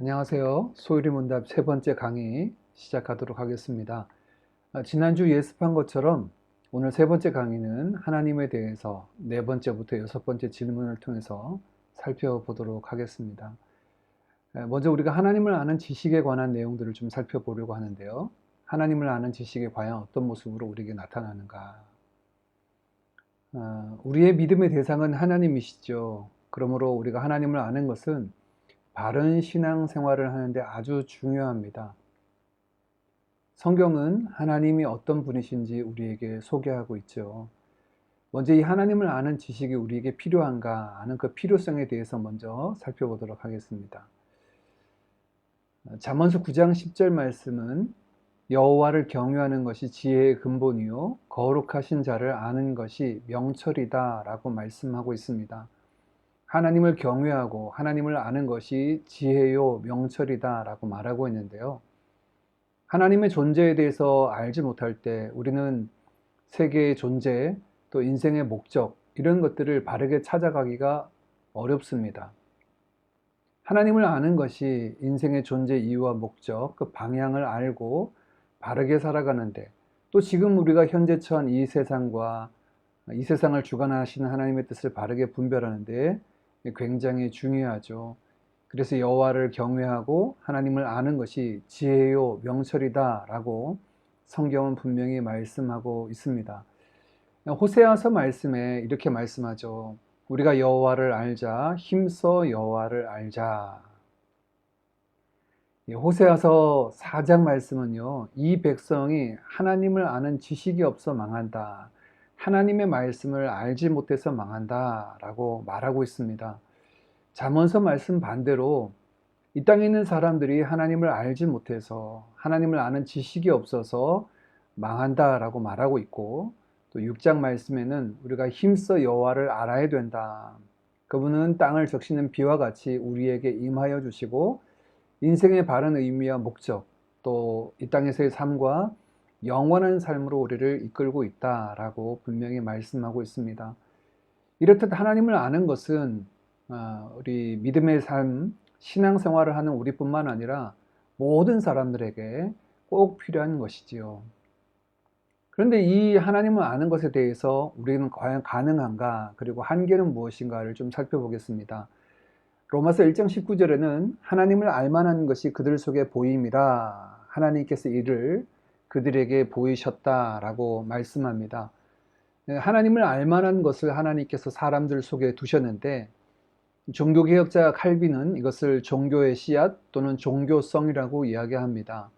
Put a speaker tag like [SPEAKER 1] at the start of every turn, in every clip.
[SPEAKER 1] 안녕하세요. 소율이문답 세 번째 강의 시작하도록 하겠습니다. 지난주 예습한 것처럼 오늘 세 번째 강의는 하나님에 대해서 네 번째부터 여섯 번째 질문을 통해서 살펴보도록 하겠습니다. 먼저 우리가 하나님을 아는 지식에 관한 내용들을 좀 살펴보려고 하는데요. 하나님을 아는 지식이 과연 어떤 모습으로 우리에게 나타나는가? 우리의 믿음의 대상은 하나님이시죠. 그러므로 우리가 하나님을 아는 것은 바른 신앙 생활을 하는데 아주 중요합니다. 성경은 하나님이 어떤 분이신지 우리에게 소개하고 있죠. 먼저 이 하나님을 아는 지식이 우리에게 필요한가 하는 그 필요성에 대해서 먼저 살펴보도록 하겠습니다. 잠언서 9장 10절 말씀은 여호와를 경외하는 것이 지혜의 근본이요 거룩하신 자를 아는 것이 명철이다 라고 말씀하고 있습니다. 하나님을 경외하고 하나님을 아는 것이 지혜요 명철이다 라고 말하고 있는데요. 하나님의 존재에 대해서 알지 못할 때 우리는 세계의 존재, 또 인생의 목적 이런 것들을 바르게 찾아가기가 어렵습니다. 하나님을 아는 것이 인생의 존재 이유와 목적, 그 방향을 알고 바르게 살아가는데, 또 지금 우리가 현재 처한 이 세상과 이 세상을 주관하시는 하나님의 뜻을 바르게 분별하는데 굉장히 중요하죠. 그래서 여호와를 경외하고 하나님을 아는 것이 지혜요 명철이다 라고 성경은 분명히 말씀하고 있습니다. 호세아서 말씀에 이렇게 말씀하죠. 우리가 여호와를 알자, 힘써 여호와를 알자. 호세아서 4장 말씀은요, 이 백성이 하나님을 아는 지식이 없어 망한다, 하나님의 말씀을 알지 못해서 망한다 라고 말하고 있습니다. 잠언서 말씀 반대로 이 땅에 있는 사람들이 하나님을 알지 못해서 하나님을 아는 지식이 없어서 망한다 라고 말하고 있고, 또 6장 말씀에는 우리가 힘써 여호와를 알아야 된다, 그분은 땅을 적시는 비와 같이 우리에게 임하여 주시고 인생의 바른 의미와 목적, 또 이 땅에서의 삶과 영원한 삶으로 우리를 이끌고 있다라고 분명히 말씀하고 있습니다. 이렇듯 하나님을 아는 것은 우리 믿음의 삶, 신앙생활을 하는 우리뿐만 아니라 모든 사람들에게 꼭 필요한 것이지요. 그런데 이 하나님을 아는 것에 대해서 우리는 과연 가능한가, 그리고 한계는 무엇인가를 좀 살펴보겠습니다. 로마서 1장 19절에는 하나님을 알만한 것이 그들 속에 보임이라 하나님께서 이를 그들에게 보이셨다라고 말씀합니다. 하나님을 알만한 것을 하나님께서 사람들 속에 두셨는데, 종교개혁자 칼빈은 이것을 종교의 씨앗 또는 종교성이라고 이야기합니다.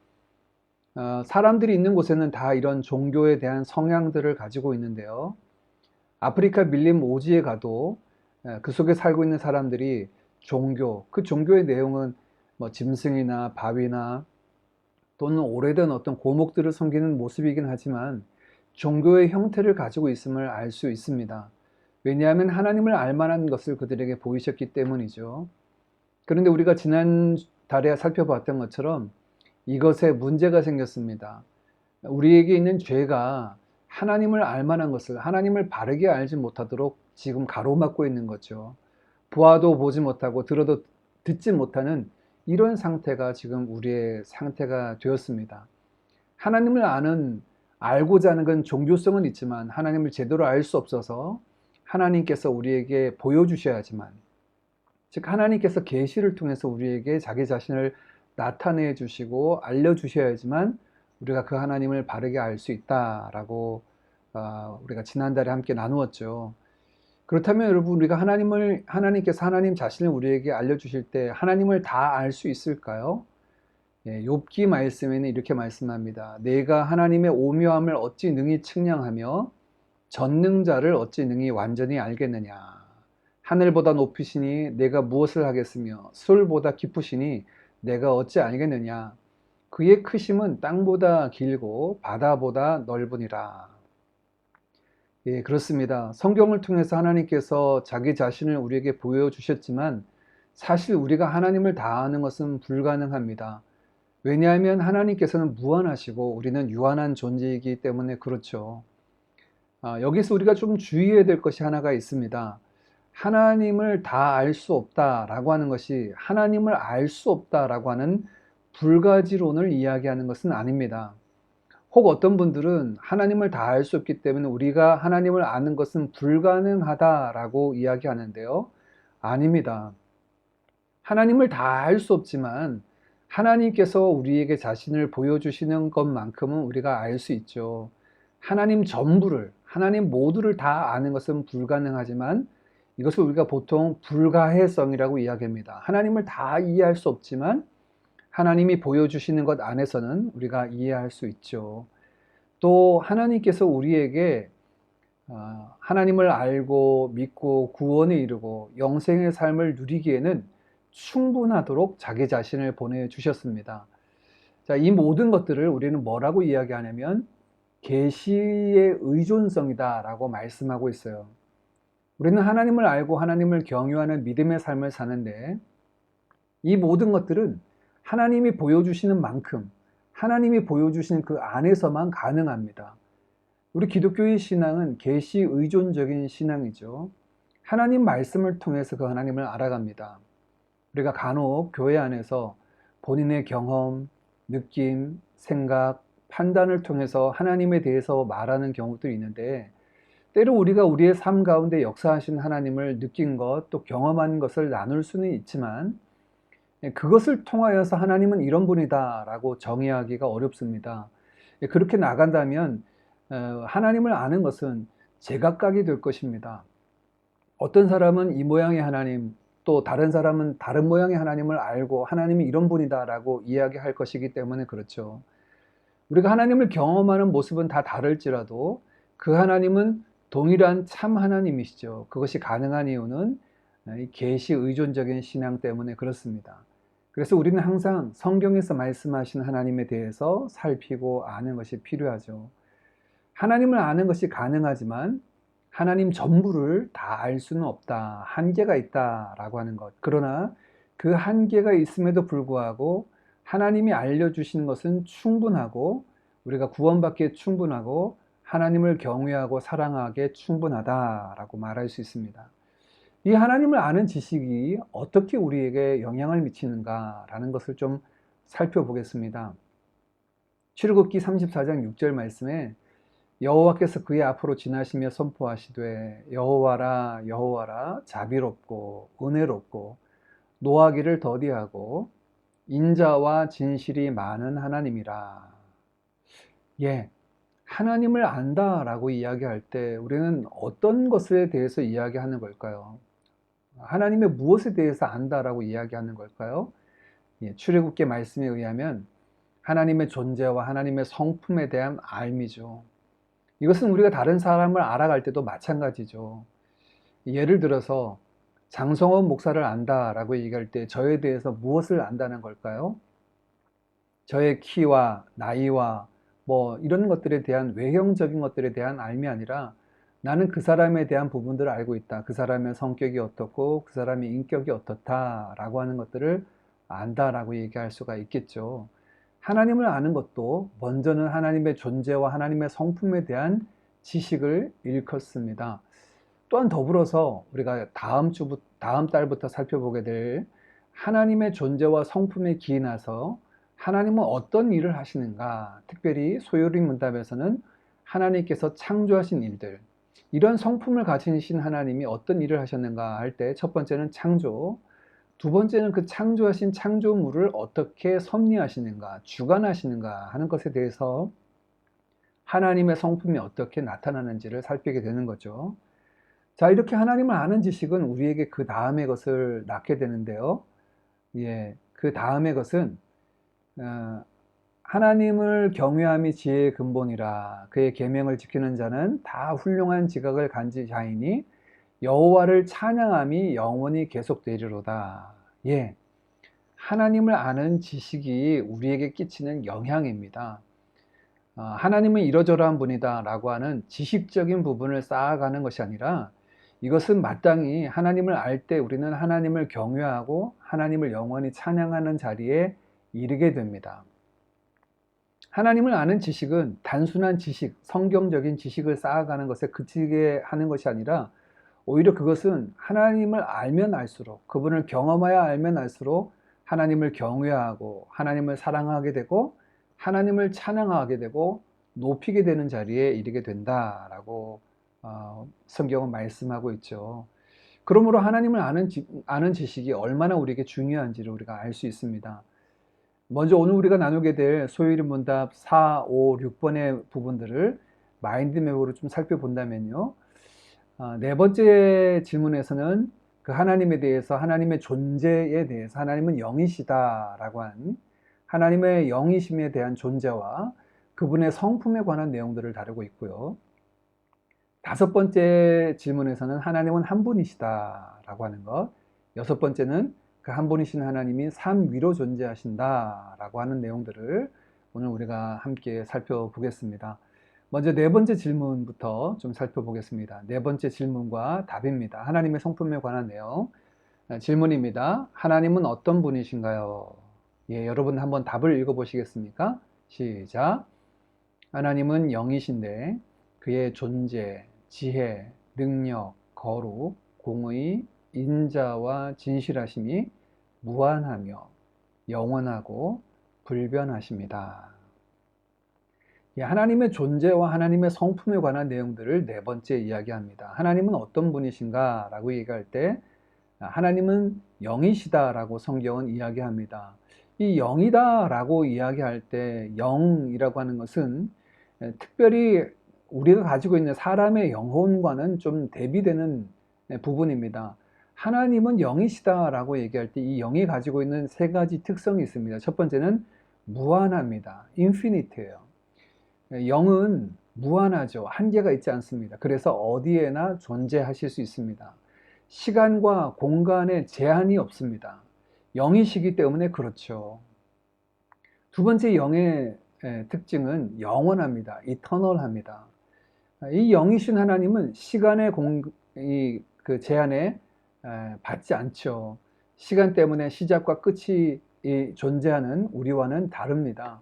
[SPEAKER 1] 사람들이 있는 곳에는 다 이런 종교에 대한 성향들을 가지고 있는데요. 아프리카 밀림 오지에 가도 그 속에 살고 있는 사람들이 종교, 그 종교의 내용은 뭐 짐승이나 바위나 또는 오래된 어떤 고목들을 섬기는 모습이긴 하지만 종교의 형태를 가지고 있음을 알 수 있습니다. 왜냐하면 하나님을 알만한 것을 그들에게 보이셨기 때문이죠. 그런데 우리가 지난 달에 살펴봤던 것처럼 이것에 문제가 생겼습니다. 우리에게 있는 죄가 하나님을 알만한 것을, 하나님을 바르게 알지 못하도록 지금 가로막고 있는 거죠. 보아도 보지 못하고 들어도 듣지 못하는 이런 상태가 지금 우리의 상태가 되었습니다. 하나님을 알고자 하는 건 종교성은 있지만 하나님을 제대로 알 수 없어서 하나님께서 우리에게 보여주셔야지만, 즉 하나님께서 계시를 통해서 우리에게 자기 자신을 나타내 주시고 알려주셔야지만 우리가 그 하나님을 바르게 알 수 있다라고 우리가 지난달에 함께 나누었죠. 그렇다면 여러분, 우리가 하나님께서 하나님 자신을 우리에게 알려주실 때 하나님을 다 알 수 있을까요? 욥기 말씀에는 이렇게 말씀합니다. 내가 하나님의 오묘함을 어찌 능히 측량하며 전능자를 어찌 능히 완전히 알겠느냐. 하늘보다 높으시니 내가 무엇을 하겠으며 술보다 깊으시니 내가 어찌 알겠느냐. 그의 크심은 땅보다 길고 바다보다 넓으니라. 예, 그렇습니다. 성경을 통해서 하나님께서 자기 자신을 우리에게 보여주셨지만 사실 우리가 하나님을 다 아는 것은 불가능합니다. 왜냐하면 하나님께서는 무한하시고 우리는 유한한 존재이기 때문에 그렇죠. 여기서 우리가 좀 주의해야 될 것이 하나가 있습니다. 하나님을 다 알 수 없다라고 하는 것이 하나님을 알 수 없다라고 하는 불가지론을 이야기하는 것은 아닙니다. 혹 어떤 분들은 하나님을 다 알 수 없기 때문에 우리가 하나님을 아는 것은 불가능하다라고 이야기하는데요. 아닙니다. 하나님을 다 알 수 없지만 하나님께서 우리에게 자신을 보여주시는 것만큼은 우리가 알 수 있죠. 하나님 전부를, 하나님 모두를 다 아는 것은 불가능하지만 이것을 우리가 보통 불가해성이라고 이야기합니다. 하나님을 다 이해할 수 없지만 하나님이 보여주시는 것 안에서는 우리가 이해할 수 있죠. 또 하나님께서 우리에게 하나님을 알고 믿고 구원에 이르고 영생의 삶을 누리기에는 충분하도록 자기 자신을 보내주셨습니다. 자, 이 모든 것들을 우리는 뭐라고 이야기하냐면 계시의 의존성이다라고 말씀하고 있어요. 우리는 하나님을 알고 하나님을 경유하는 믿음의 삶을 사는데 이 모든 것들은 하나님이 보여주시는 만큼 하나님이 보여주신 그 안에서만 가능합니다. 우리 기독교의 신앙은 계시 의존적인 신앙이죠. 하나님 말씀을 통해서 그 하나님을 알아갑니다. 우리가 간혹 교회 안에서 본인의 경험, 느낌, 생각, 판단을 통해서 하나님에 대해서 말하는 경우들이 있는데 때로 우리가 우리의 삶 가운데 역사하신 하나님을 느낀 것, 또 경험한 것을 나눌 수는 있지만 그것을 통하여서 하나님은 이런 분이다 라고 정의하기가 어렵습니다. 그렇게 나간다면 하나님을 아는 것은 제각각이 될 것입니다. 어떤 사람은 이 모양의 하나님, 또 다른 사람은 다른 모양의 하나님을 알고 하나님이 이런 분이다 라고 이야기할 것이기 때문에 그렇죠. 우리가 하나님을 경험하는 모습은 다 다를지라도 그 하나님은 동일한 참 하나님이시죠. 그것이 가능한 이유는 계시 의존적인 신앙 때문에 그렇습니다. 그래서 우리는 항상 성경에서 말씀하신 하나님에 대해서 살피고 아는 것이 필요하죠. 하나님을 아는 것이 가능하지만 하나님 전부를 다 알 수는 없다. 한계가 있다라고 하는 것. 그러나 그 한계가 있음에도 불구하고 하나님이 알려주시는 것은 충분하고 우리가 구원받기에 충분하고 하나님을 경외하고 사랑하기에 충분하다라고 말할 수 있습니다. 이 하나님을 아는 지식이 어떻게 우리에게 영향을 미치는가라는 것을 좀 살펴보겠습니다. 출애굽기 34장 6절 말씀에 여호와께서 그의 앞으로 지나시며 선포하시되 여호와라 여호와라 자비롭고 은혜롭고 노하기를 더디하고 인자와 진실이 많은 하나님이라. 예, 하나님을 안다라고 이야기할 때 우리는 어떤 것에 대해서 이야기하는 걸까요? 하나님의 무엇에 대해서 안다라고 이야기하는 걸까요? 예, 출애굽기 말씀에 의하면 하나님의 존재와 하나님의 성품에 대한 알미죠. 이것은 우리가 다른 사람을 알아갈 때도 마찬가지죠. 예를 들어서 장성원 목사를 안다라고 얘기할 때 저에 대해서 무엇을 안다는 걸까요? 저의 키와 나이와 뭐 이런 것들에 대한 외형적인 것들에 대한 알미 아니라 나는 그 사람에 대한 부분들을 알고 있다. 그 사람의 성격이 어떻고 그 사람의 인격이 어떻다라고 하는 것들을 안다라고 얘기할 수가 있겠죠. 하나님을 아는 것도 먼저는 하나님의 존재와 하나님의 성품에 대한 지식을 일컫습니다. 또한 더불어서 우리가 다음 달부터 살펴보게 될 하나님의 존재와 성품에 기인해서 하나님은 어떤 일을 하시는가, 특별히 소요리 문답에서는 하나님께서 창조하신 일들, 이런 성품을 가지신 하나님이 어떤 일을 하셨는가 할 때 첫 번째는 창조, 두 번째는 그 창조하신 창조물을 어떻게 섭리하시는가, 주관하시는가 하는 것에 대해서 하나님의 성품이 어떻게 나타나는지를 살피게 되는 거죠. 자, 이렇게 하나님을 아는 지식은 우리에게 그 다음의 것을 낳게 되는데요. 예, 그 다음의 것은 하나님을 경외함이 지혜의 근본이라 그의 계명을 지키는 자는 다 훌륭한 지각을 간지 자이니 여호와를 찬양함이 영원히 계속되리로다. 예, 하나님을 아는 지식이 우리에게 끼치는 영향입니다. 하나님은 이러저러한 분이다 라고 하는 지식적인 부분을 쌓아가는 것이 아니라 이것은 마땅히 하나님을 알 때 우리는 하나님을 경외하고 하나님을 영원히 찬양하는 자리에 이르게 됩니다. 하나님을 아는 지식은 단순한 지식, 성경적인 지식을 쌓아가는 것에 그치게 하는 것이 아니라 오히려 그것은 하나님을 알면 알수록, 그분을 경험하여 알면 알수록 하나님을 경외하고 하나님을 사랑하게 되고 하나님을 찬양하게 되고 높이게 되는 자리에 이르게 된다라고 성경은 말씀하고 있죠. 그러므로 하나님을 아는 지식이 얼마나 우리에게 중요한지를 우리가 알 수 있습니다. 먼저 오늘 우리가 나누게 될 소요일의 문답 4, 5, 6번의 부분들을 마인드맵으로 좀 살펴본다면요. 네 번째 질문에서는 그 하나님에 대해서, 하나님의 존재에 대해서, 하나님은 영이시다라고 한 하나님의 영이심에 대한 존재와 그분의 성품에 관한 내용들을 다루고 있고요. 다섯 번째 질문에서는 하나님은 한 분이시다라고 하는 것, 여섯 번째는 그 한 분이신 하나님이 삼위로 존재하신다라고 하는 내용들을 오늘 우리가 함께 살펴보겠습니다. 먼저 네 번째 질문부터 좀 살펴보겠습니다. 네 번째 질문과 답입니다. 하나님의 성품에 관한 내용. 질문입니다. 하나님은 어떤 분이신가요? 예, 여러분 한번 답을 읽어보시겠습니까? 시작. 하나님은 영이신데 그의 존재, 지혜, 능력, 거룩, 공의, 인자와 진실하심이 무한하며 영원하고 불변하십니다. 하나님의 존재와 하나님의 성품에 관한 내용들을 네 번째 이야기합니다. 하나님은 어떤 분이신가 라고 얘기할 때 하나님은 영이시다 라고 성경은 이야기합니다. 이 영이다 라고 이야기할 때 영이라고 하는 것은 특별히 우리가 가지고 있는 사람의 영혼과는 좀 대비되는 부분입니다. 하나님은 영이시다 라고 얘기할 때 이 영이 가지고 있는 세 가지 특성이 있습니다. 첫 번째는 무한합니다. 인피니트예요. 영은 무한하죠. 한계가 있지 않습니다. 그래서 어디에나 존재하실 수 있습니다. 시간과 공간에 제한이 없습니다. 영이시기 때문에 그렇죠. 두 번째 영의 특징은 영원합니다. 이터널합니다. 이 영이신 하나님은 시간의 그 제한에 받지 않죠. 시간 때문에 시작과 끝이 존재하는 우리와는 다릅니다.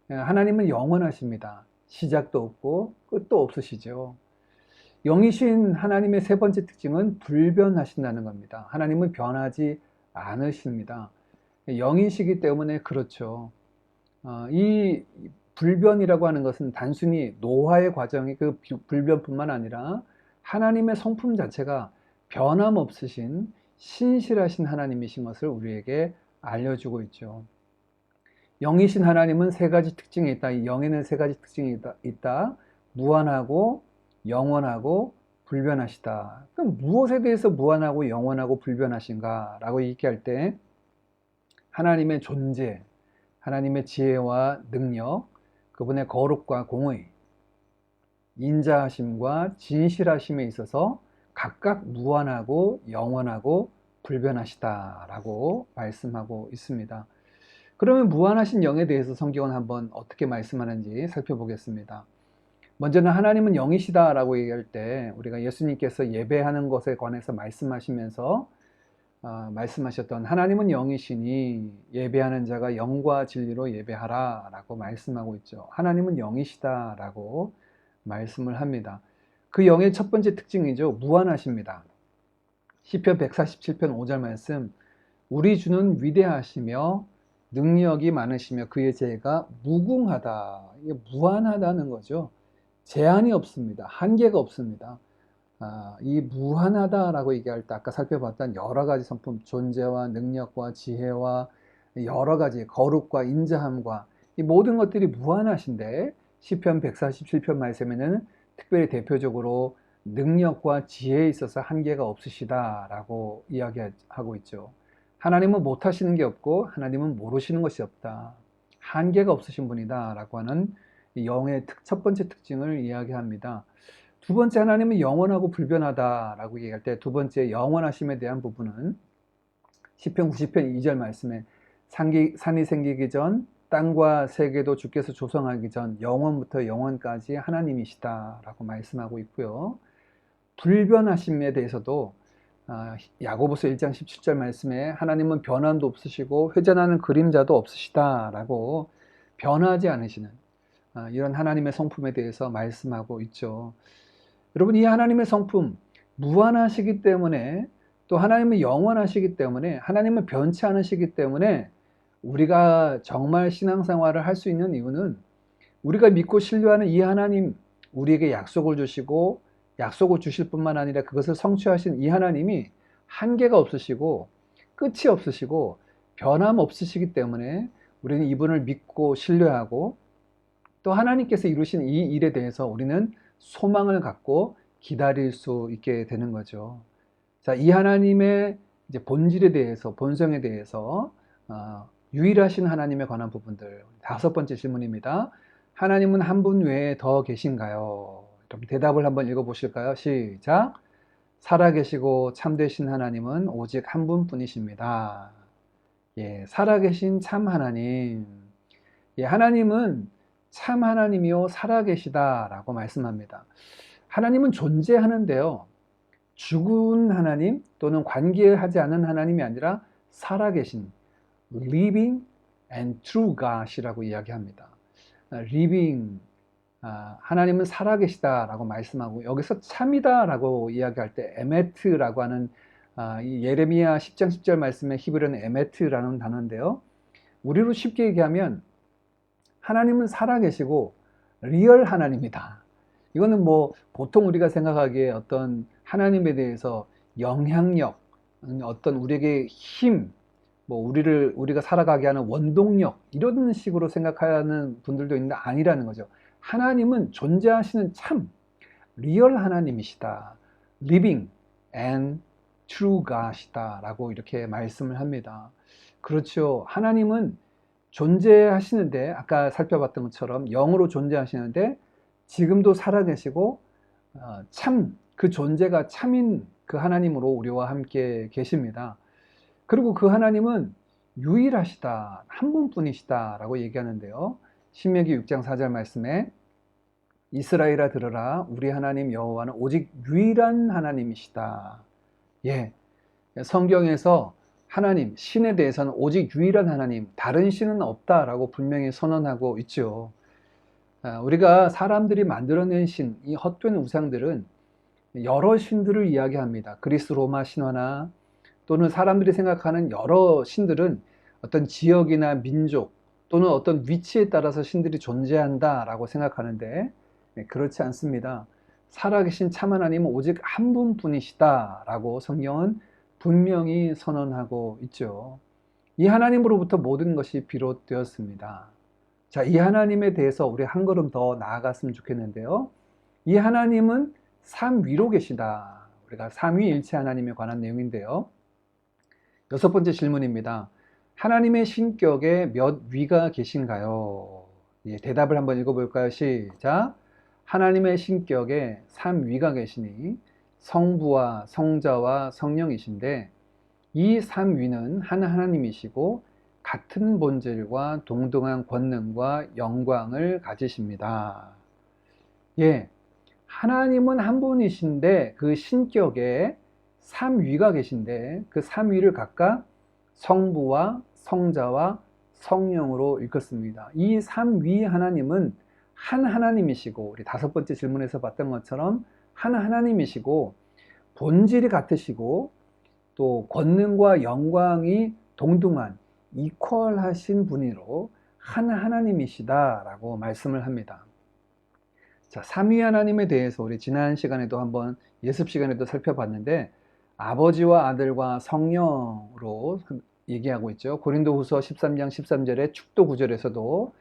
[SPEAKER 1] 하나님은 영원하십니다. 시작도 없고 끝도 없으시죠. 영이신 하나님의 세 번째 특징은 불변하신다는 겁니다. 하나님은 변하지 않으십니다. 영이시기 때문에 그렇죠. 이 불변이라고 하는 것은 단순히 노화의 과정이 그 불변뿐만 아니라 하나님의 성품 자체가 변함없으신 신실하신 하나님이신 것을 우리에게 알려주고 있죠. 영이신 하나님은 세 가지 특징이 있다. 이 영에는 세 가지 특징이 있다. 무한하고 영원하고 불변하시다. 그럼 무엇에 대해서 무한하고 영원하고 불변하신가? 라고 얘기할 때 하나님의 존재, 하나님의 지혜와 능력, 그분의 거룩과 공의, 인자하심과 진실하심에 있어서 각각 무한하고 영원하고 불변하시다라고 말씀하고 있습니다. 그러면 무한하신 영에 대해서 성경은 한번 어떻게 말씀하는지 살펴보겠습니다. 먼저는 하나님은 영이시다라고 얘기할 때 우리가 예수님께서 예배하는 것에 관해서 말씀하시면서 말씀하셨던 하나님은 영이시니 예배하는 자가 영과 진리로 예배하라 라고 말씀하고 있죠. 하나님은 영이시다 라고 말씀을 합니다. 그 영의 첫 번째 특징이죠. 무한하십니다. 시편 147편 5절 말씀, 우리 주는 위대하시며 능력이 많으시며 그의 지혜가 무궁하다. 이게 무한하다는 거죠. 제한이 없습니다. 한계가 없습니다. 이 무한하다라고 얘기할 때 아까 살펴봤던 여러 가지 성품, 존재와 능력과 지혜와 여러 가지 거룩과 인자함과 이 모든 것들이 무한하신데 시편 147편 말씀에는 특별히 대표적으로 능력과 지혜에 있어서 한계가 없으시다라고 이야기하고 있죠. 하나님은 못하시는 게 없고 하나님은 모르시는 것이 없다. 한계가 없으신 분이다 라고 하는 영의 첫 번째 특징을 이야기합니다. 두 번째, 하나님은 영원하고 불변하다라고 얘기할 때 두 번째 영원하심에 대한 부분은 시편 90편 2절 말씀에 산이 생기기 전 땅과 세계도 주께서 조성하기 전 영원부터 영원까지 하나님이시다라고 말씀하고 있고요. 불변하심에 대해서도 야고보서 1장 17절 말씀에 하나님은 변함도 없으시고 회전하는 그림자도 없으시다라고 변하지 않으시는 이런 하나님의 성품에 대해서 말씀하고 있죠. 여러분, 이 하나님의 성품, 무한하시기 때문에, 또 하나님은 영원하시기 때문에, 하나님은 변치 않으시기 때문에 우리가 정말 신앙생활을 할 수 있는 이유는 우리가 믿고 신뢰하는 이 하나님, 우리에게 약속을 주시고 약속을 주실 뿐만 아니라 그것을 성취하신 이 하나님이 한계가 없으시고 끝이 없으시고 변함없으시기 때문에 우리는 이분을 믿고 신뢰하고, 또 하나님께서 이루신 이 일에 대해서 우리는 소망을 갖고 기다릴 수 있게 되는 거죠. 자, 이 하나님의 이제 본질에 대해서, 본성에 대해서 유일하신 하나님에 관한 부분들, 다섯 번째 질문입니다. 하나님은 한 분 외에 더 계신가요? 그럼 대답을 한번 읽어보실까요? 시작. 살아계시고 참되신 하나님은 오직 한 분뿐이십니다. 예, 살아계신 참 하나님. 예, 하나님은 참 하나님이요 살아계시다라고 말씀합니다. 하나님은 존재하는데요, 죽은 하나님 또는 관계하지 않은 하나님이 아니라 살아계신 living and true God이라고 이야기합니다. living, 하나님은 살아계시다라고 말씀하고, 여기서 참이다라고 이야기할 때 에메트라고 하는 이 예레미야 10장 10절 말씀의 히브리어는 에메트라는 단어인데요, 우리로 쉽게 얘기하면 하나님은 살아계시고 리얼 하나님이다. 이거는 뭐 보통 우리가 생각하기에 어떤 하나님에 대해서 영향력, 어떤 우리에게 힘, 뭐 우리가 살아가게 하는 원동력, 이런 식으로 생각하는 분들도 있는데 아니라는 거죠. 하나님은 존재하시는 참 리얼 하나님이시다. living and true God이다 라고 이렇게 말씀을 합니다. 그렇죠. 하나님은 존재하시는데, 아까 살펴봤던 것처럼 영으로 존재하시는데 지금도 살아계시고 참, 그 존재가 참인 그 하나님으로 우리와 함께 계십니다. 그리고 그 하나님은 유일하시다, 한 분뿐이시다 라고 얘기하는데요, 신명기 6장 4절 말씀에 이스라엘아 들으라, 우리 하나님 여호와는 오직 유일한 하나님이시다. 예, 성경에서 하나님, 신에 대해서는 오직 유일한 하나님, 다른 신은 없다라고 분명히 선언하고 있죠. 우리가 사람들이 만들어낸 신, 이 헛된 우상들은 여러 신들을 이야기합니다. 그리스 로마 신화나 또는 사람들이 생각하는 여러 신들은 어떤 지역이나 민족 또는 어떤 위치에 따라서 신들이 존재한다라고 생각하는데, 그렇지 않습니다. 살아계신 참 하나님은 오직 한 분뿐이시다라고 성경은 분명히 선언하고 있죠. 이 하나님으로부터 모든 것이 비롯되었습니다. 자, 이 하나님에 대해서 우리 한 걸음 더 나아갔으면 좋겠는데요, 이 하나님은 삼위로 계시다. 우리가 삼위일체 하나님에 관한 내용인데요, 여섯 번째 질문입니다. 하나님의 신격에 몇 위가 계신가요? 예, 대답을 한번 읽어볼까요? 시작. 하나님의 신격에 삼위가 계시니 성부와 성자와 성령이신데, 이 삼위는 한 하나님이시고 같은 본질과 동등한 권능과 영광을 가지십니다. 예, 하나님은 한 분이신데 그 신격에 삼위가 계신데, 그 삼위를 각각 성부와 성자와 성령으로 일컫습니다. 이 삼위 하나님은 한 하나님이시고, 우리 다섯 번째 질문에서 봤던 것처럼 한 하나님이시고 본질이 같으시고 또 권능과 영광이 동등한 이퀄하신 분으로 한 하나님이시다라고 말씀을 합니다. 자, 삼위 하나님에 대해서 우리 지난 시간에도 한번 예습 시간에도 살펴봤는데, 아버지와 아들과 성령으로 얘기하고 있죠. 고린도후서 13장 13절의 축도 구절에서도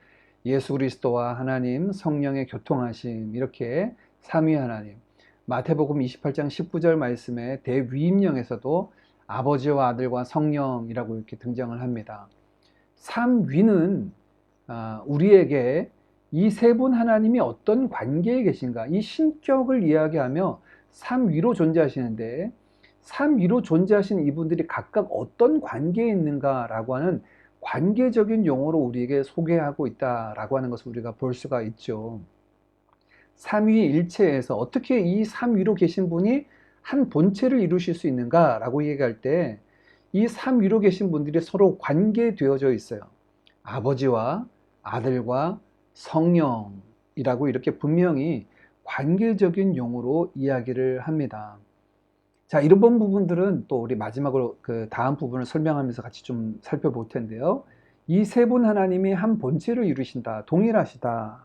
[SPEAKER 1] 예수 그리스도와 하나님 성령의 교통하심, 이렇게 삼위 하나님, 마태복음 28장 19절 말씀에 대위임령에서도 아버지와 아들과 성령이라고 이렇게 등장을 합니다. 삼위는 우리에게 이 세 분 하나님이 어떤 관계에 계신가, 이 신격을 이야기하며 삼위로 존재하시는데, 삼위로 존재하신 이분들이 각각 어떤 관계에 있는가라고 하는 관계적인 용어로 우리에게 소개하고 있다라고 하는 것을 우리가 볼 수가 있죠. 삼위일체에서 어떻게 이 삼위로 계신 분이 한 본체를 이루실 수 있는가라고 얘기할 때, 이 삼위로 계신 분들이 서로 관계되어져 있어요. 아버지와 아들과 성령이라고 이렇게 분명히 관계적인 용어로 이야기를 합니다. 자, 이런 부분들은 또 우리 마지막으로 그 다음 부분을 설명하면서 같이 좀 살펴볼 텐데요. 이 세 분 하나님이 한 본체를 이루신다, 동일하시다.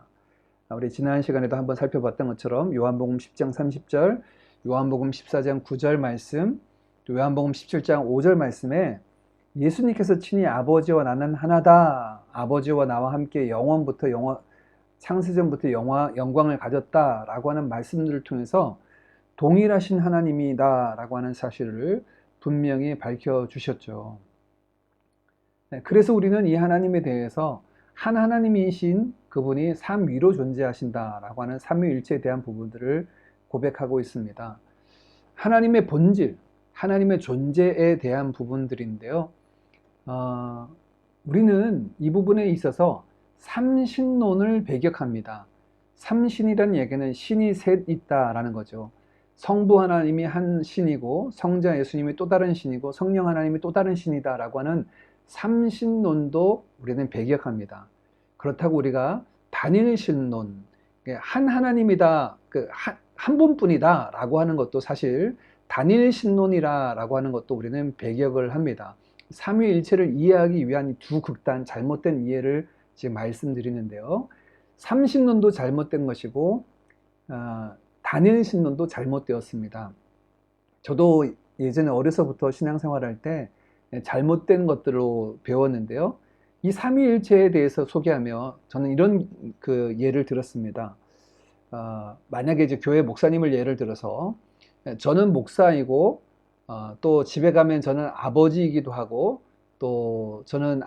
[SPEAKER 1] 우리 지난 시간에도 한번 살펴봤던 것처럼 요한복음 10장 30절, 요한복음 14장 9절 말씀, 또 요한복음 17장 5절 말씀에 예수님께서 친히 아버지와 나는 하나다, 아버지와 나와 함께 영원부터 창세전부터 영광을 가졌다라고 하는 말씀들을 통해서 동일하신 하나님이다라고 하는 사실을 분명히 밝혀주셨죠. 네, 그래서 우리는 이 하나님에 대해서 한 하나님이신 그분이 삼위로 존재하신다라고 하는 삼위일체에 대한 부분들을 고백하고 있습니다. 하나님의 본질, 하나님의 존재에 대한 부분들인데요. 우리는 이 부분에 있어서 삼신론을 배격합니다. 삼신이라는 얘기는 신이 셋 있다라는 거죠. 성부 하나님이 한 신이고, 성자 예수님이 또 다른 신이고, 성령 하나님이 또 다른 신이다라고 하는 삼신론도 우리는 배격합니다. 그렇다고 우리가 단일신론, 한 하나님이다, 한 분뿐이다 라고 하는 것도 사실 단일신론이라고 하는 것도 우리는 배격을 합니다. 삼위일체를 이해하기 위한 두 극단, 잘못된 이해를 지금 말씀드리는데요. 삼신론도 잘못된 것이고 단일신론도 잘못되었습니다. 저도 예전에 어려서부터 신앙생활할 때 잘못된 것들로 배웠는데요. 이 삼위일체에 대해서 소개하며 저는 이런 예를 들었습니다. 만약에 이제 교회 목사님을 예를 들어서 저는 목사이고 또 집에 가면 저는 아버지이기도 하고 또 저는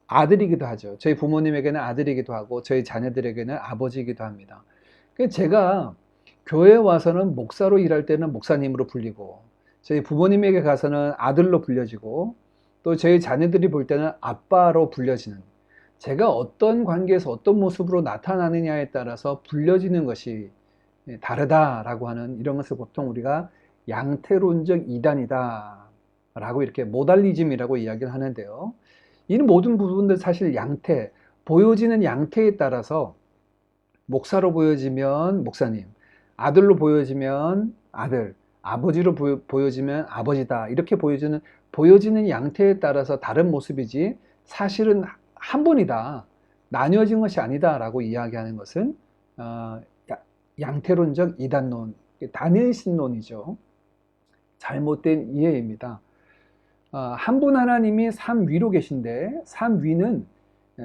[SPEAKER 1] 아들이기도 하죠. 저희 부모님에게는 아들이기도 하고 저희 자녀들에게는 아버지이기도 합니다. 제가 교회에 와서는 목사로 일할 때는 목사님으로 불리고 저희 부모님에게 가서는 아들로 불려지고 또 저희 자녀들이 볼 때는 아빠로 불려지는, 제가 어떤 관계에서 어떤 모습으로 나타나느냐에 따라서 불려지는 것이 다르다라고 하는 이런 것을 보통 우리가 양태론적 이단이다 라고 이렇게 모달리즘이라고 이야기를 하는데요. 이 모든 부분들 사실 양태, 보여지는 양태에 따라서 목사로 보여지면 목사님, 아들로 보여지면 아들, 아버지로 보여지면 아버지다, 이렇게 보여지는 양태에 따라서 다른 모습이지 사실은 한 분이다, 나뉘어진 것이 아니다 라고 이야기하는 것은 양태론적 이단론, 단일신론이죠. 잘못된 이해입니다. 한 분 하나님이 삼위로 계신데 삼위는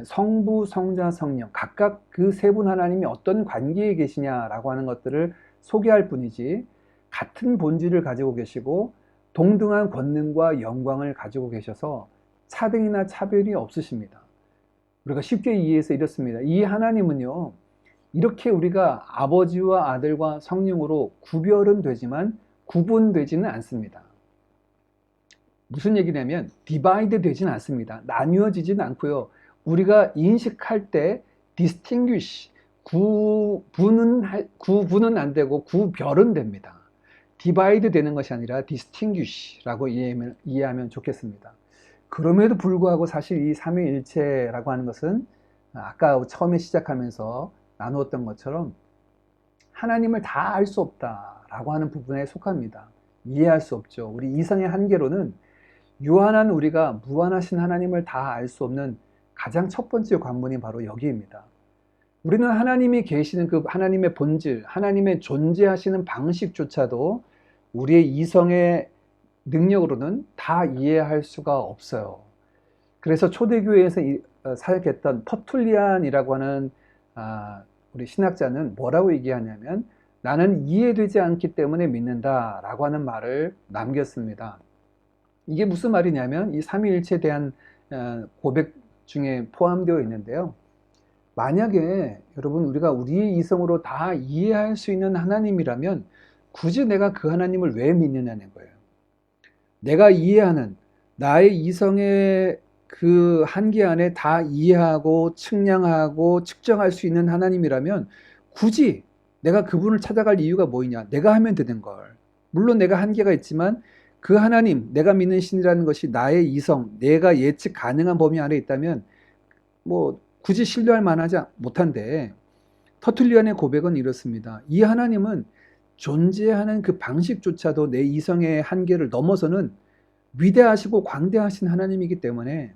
[SPEAKER 1] 성부, 성자, 성령 각각 그 세 분 하나님이 어떤 관계에 계시냐라고 하는 것들을 소개할 뿐이지 같은 본질을 가지고 계시고 동등한 권능과 영광을 가지고 계셔서 차등이나 차별이 없으십니다. 우리가 쉽게 이해해서 이렇습니다. 이 하나님은요, 이렇게 우리가 아버지와 아들과 성령으로 구별은 되지만 구분되지는 않습니다. 무슨 얘기냐면 디바이드 되지는 않습니다. 나뉘어지지는 않고요. 우리가 인식할 때 distinguish, 구분은 안 되고 구별은 됩니다. 디바이드 되는 것이 아니라 distinguish라고 이해하면 좋겠습니다. 그럼에도 불구하고 사실 이 삼위일체라고 하는 것은 아까 처음에 시작하면서 나누었던 것처럼 하나님을 다 알 수 없다라고 하는 부분에 속합니다. 이해할 수 없죠. 우리 이성의 한계로는 유한한 우리가 무한하신 하나님을 다 알 수 없는 가장 첫 번째 관문이 바로 여기입니다. 우리는 하나님이 계시는 그 하나님의 본질, 하나님의 존재하시는 방식조차도 우리의 이성의 능력으로는 다 이해할 수가 없어요. 그래서 초대교회에서 사역했던 터툴리안이라고 하는 우리 신학자는 뭐라고 얘기하냐면 나는 이해되지 않기 때문에 믿는다 라고 하는 말을 남겼습니다. 이게 무슨 말이냐면 이 삼위일체에 대한 고백 중에 포함되어 있는데요. 만약에 여러분 우리가 우리의 이성으로 다 이해할 수 있는 하나님이라면 굳이 내가 그 하나님을 왜 믿느냐는 거예요. 내가 이해하는 나의 이성의 그 한계 안에 다 이해하고 측량하고 측정할 수 있는 하나님이라면 굳이 내가 그분을 찾아갈 이유가 뭐이냐? 내가 하면 되는 걸. 물론 내가 한계가 있지만 그 하나님, 내가 믿는 신이라는 것이 나의 이성, 내가 예측 가능한 범위 안에 있다면 뭐 굳이 신뢰할 만하지 못한데 터툴리안의 고백은 이렇습니다. 이 하나님은 존재하는 그 방식조차도 내 이성의 한계를 넘어서는 위대하시고 광대하신 하나님이기 때문에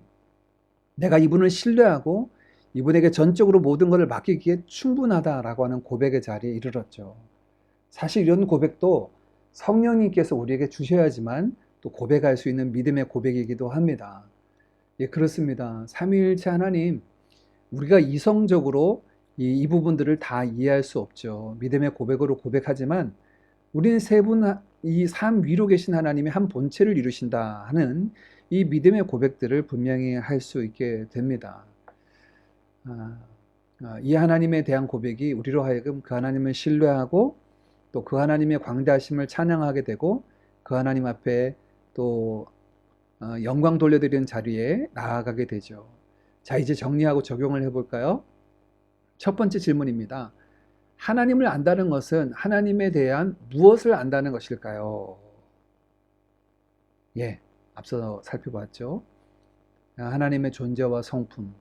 [SPEAKER 1] 내가 이분을 신뢰하고 이분에게 전적으로 모든 것을 맡기기에 충분하다라고 하는 고백의 자리에 이르렀죠. 사실 이런 고백도 성령님께서 우리에게 주셔야지만 또 고백할 수 있는 믿음의 고백이기도 합니다. 예, 그렇습니다. 삼위일체 하나님, 우리가 이성적으로 이 부분들을 다 이해할 수 없죠. 믿음의 고백으로 고백하지만 우리는 세 분, 이 삼 위로 계신 하나님이 한 본체를 이루신다 하는 이 믿음의 고백들을 분명히 할 수 있게 됩니다. 이 하나님에 대한 고백이 우리로 하여금 그 하나님을 신뢰하고 또 그 하나님의 광대하심을 찬양하게 되고 그 하나님 앞에 또 영광 돌려드리는 자리에 나아가게 되죠. 자, 이제 정리하고 적용을 해볼까요? 첫 번째 질문입니다. 하나님을 안다는 것은 하나님에 대한 무엇을 안다는 것일까요? 예, 앞서 살펴봤죠. 하나님의 존재와 성품.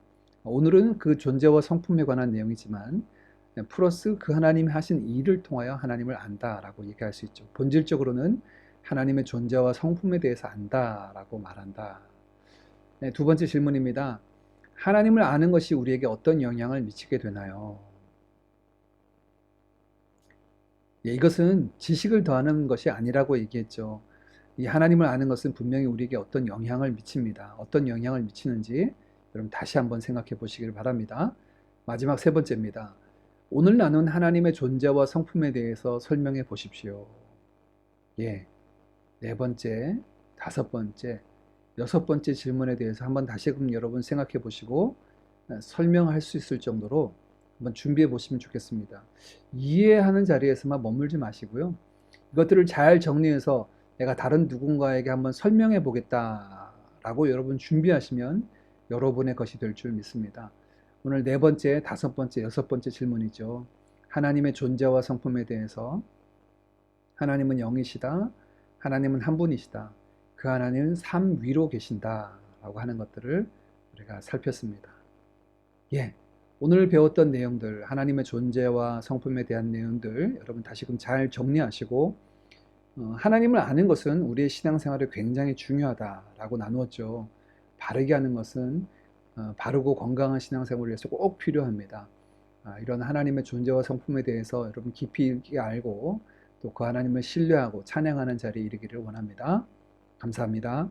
[SPEAKER 1] 오늘은 그 존재와 성품에 관한 내용이지만 플러스 그 하나님이 하신 일을 통하여 하나님을 안다라고 얘기할 수 있죠. 본질적으로는 하나님의 존재와 성품에 대해서 안다라고 말한다. 네, 두 번째 질문입니다. 하나님을 아는 것이 우리에게 어떤 영향을 미치게 되나요? 예, 이것은 지식을 더하는 것이 아니라고 얘기했죠. 이 하나님을 아는 것은 분명히 우리에게 어떤 영향을 미칩니다. 어떤 영향을 미치는지 여러분 다시 한번 생각해 보시길 바랍니다. 마지막 세 번째입니다. 오늘 나눈 하나님의 존재와 성품에 대해서 설명해 보십시오. 예, 네 번째, 다섯 번째, 여섯 번째 질문에 대해서 한번 다시금 여러분 생각해 보시고 설명할 수 있을 정도로 한번 준비해 보시면 좋겠습니다. 이해하는 자리에서만 머물지 마시고요. 이것들을 잘 정리해서 내가 다른 누군가에게 한번 설명해 보겠다라고 여러분 준비하시면 여러분의 것이 될 줄 믿습니다. 오늘 네 번째, 다섯 번째, 여섯 번째 질문이죠. 하나님의 존재와 성품에 대해서 하나님은 영이시다. 하나님은 한 분이시다. 그 하나님은 삼 위로 계신다. 라고 하는 것들을 우리가 살폈습니다. 예. 오늘 배웠던 내용들, 하나님의 존재와 성품에 대한 내용들 여러분 다시금 잘 정리하시고 하나님을 아는 것은 우리의 신앙생활에 굉장히 중요하다라고 나누었죠. 바르게 하는 것은 바르고 건강한 신앙생활을 위해서 꼭 필요합니다. 이런 하나님의 존재와 성품에 대해서 여러분 깊이 있게 알고 또 그 하나님을 신뢰하고 찬양하는 자리에 이르기를 원합니다. 감사합니다.